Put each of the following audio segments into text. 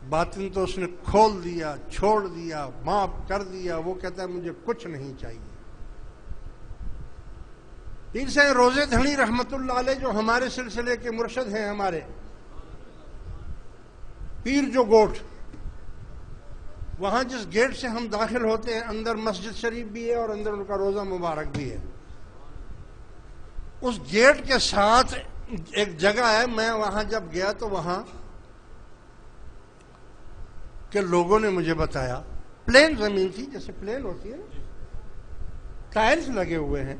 باطن تو اس نے کھول دیا، چھوڑ دیا، معاف کر دیا. وہ کہتا ہے مجھے کچھ نہیں چاہیے. پیر سے روزے دھنی رحمت اللہ علیہ جو ہمارے سلسلے کے مرشد ہیں، ہمارے پیر جو گوٹھ، وہاں جس گیٹ سے ہم داخل ہوتے ہیں اندر مسجد شریف بھی ہے اور اندر ان کا روزہ مبارک بھی ہے. اس گیٹ کے ساتھ ایک جگہ ہے. میں وہاں جب گیا تو وہاں کے لوگوں نے مجھے بتایا پلین زمین تھی، جیسے پلین ہوتی ہے، ٹائلز لگے ہوئے ہیں.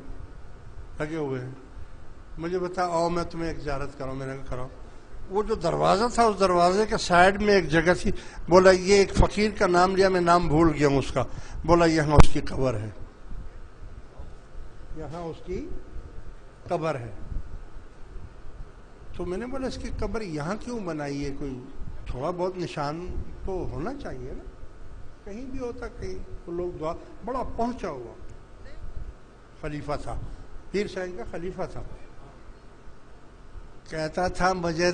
مجھے بتا آؤ میں تمہیں ایک زیارت کراؤں. میں نے کہا کراؤ. وہ جو دروازہ تھا اس دروازے کے سائڈ میں ایک جگہ تھی. بولا یہ ایک فقیر کا نام لیا، میں نام بھول گیا ہوں اس کا. بولا یہاں اس کی قبر ہے، یہاں اس کی قبر ہے. تو میں نے بولا اس کی قبر یہاں کیوں بنائی ہے؟ کوئی تھوڑا بہت نشان تو ہونا چاہیے نا، کہیں بھی ہوتا. کہیں تو لوگ دعا. بڑا پہنچا ہوا خلیفہ تھا، پیر صاحب کا خلیفہ تھا. کہتا تھا مجھے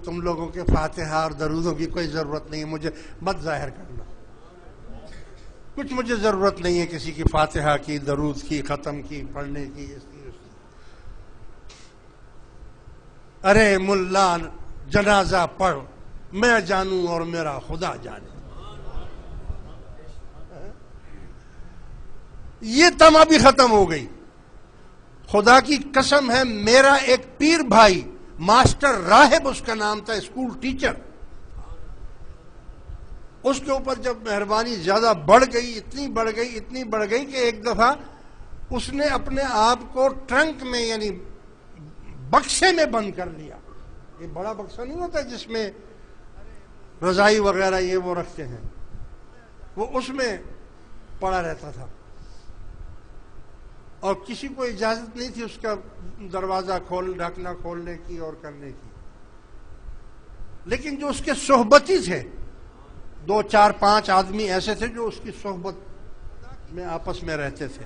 تم لوگوں کے فاتحہ اور درودوں کی کوئی ضرورت نہیں ہے، مجھے مت ظاہر کرنا. کچھ مجھے ضرورت نہیں ہے کسی کی فاتحہ کی، درود کی، ختم کی، پڑھنے کی. ارے ملا جنازہ پڑھ، میں جانوں اور میرا خدا جانے. یہ تما بھی ختم ہو گئی. خدا کی قسم ہے، میرا ایک پیر بھائی ماسٹر راہب اس کا نام تھا، اسکول ٹیچر. اس کے اوپر جب مہربانی زیادہ بڑھ گئی، اتنی بڑھ گئی کہ ایک دفعہ اس نے اپنے آپ کو ٹرنک میں یعنی بکسے میں بند کر لیا. یہ بڑا بکسا نہیں ہوتا جس میں رضائی وغیرہ یہ وہ رکھتے ہیں، وہ اس میں پڑا رہتا تھا. اور کسی کو اجازت نہیں تھی اس کا دروازہ ڈھکنا کھولنے کی اور کرنے کی. لیکن جو اس کے صحبتی تھے، 2 4 5 آدمی ایسے تھے جو اس کی صحبت میں آپس میں رہتے تھے.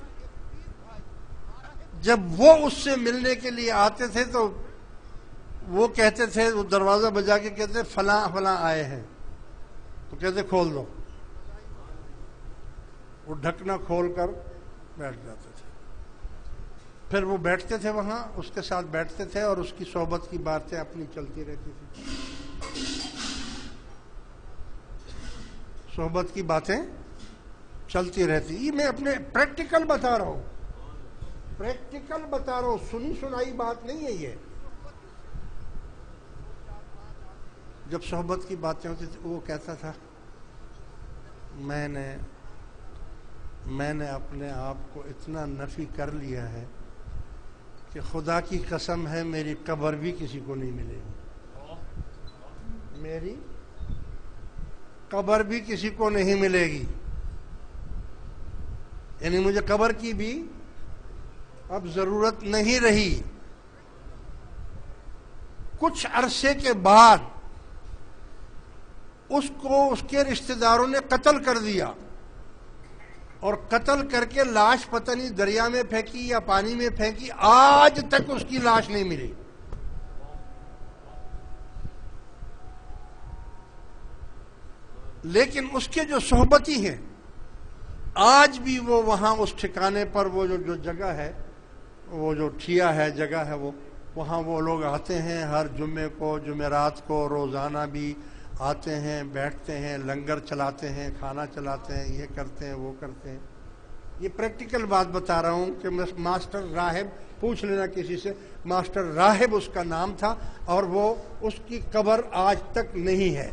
جب وہ اس سے ملنے کے لیے آتے تھے تو وہ کہتے تھے، وہ دروازہ بجا کے کہتے فلاں فلاں آئے ہیں. تو کہتے کھول دو. وہ ڈھکنا کھول کر بیٹھ جاتے تھے. پھر وہ بیٹھتے تھے وہاں، اس کے ساتھ بیٹھتے تھے اور اس کی صحبت کی باتیں اپنی چلتی رہتی تھی. صحبت کی باتیں چلتی رہتی. یہ میں اپنے پریکٹیکل بتا رہا ہوں، سنی سنائی بات نہیں ہے یہ. جب صحبت کی باتیں ہوتی تھی وہ کہتا تھا میں نے اپنے آپ کو اتنا نفی کر لیا ہے کہ خدا کی قسم ہے میری قبر بھی کسی کو نہیں ملے گی. میری قبر بھی کسی کو نہیں ملے گی. یعنی مجھے قبر کی بھی اب ضرورت نہیں رہی. کچھ عرصے کے بعد اس کو اس کے رشتہ داروں نے قتل کر دیا، اور قتل کر کے لاش پتہ نہیں دریا میں پھینکی یا پانی میں پھینکی. آج تک اس کی لاش نہیں ملی. لیکن اس کے جو صحبتی ہیں آج بھی وہ وہاں اس ٹھکانے پر، وہ جو جگہ ہے، وہ جو ٹھیا ہے جگہ ہے، وہ وہاں وہ لوگ آتے ہیں ہر جمعے کو، جمعرات کو، روزانہ بھی آتے ہیں، بیٹھتے ہیں، لنگر چلاتے ہیں، کھانا چلاتے ہیں، یہ کرتے ہیں وہ کرتے ہیں. یہ پریکٹیکل بات بتا رہا ہوں کہ ماسٹر راہب، پوچھ لینا کسی سے، ماسٹر راہب اس کا نام تھا، اور وہ اس کی قبر آج تک نہیں ہے.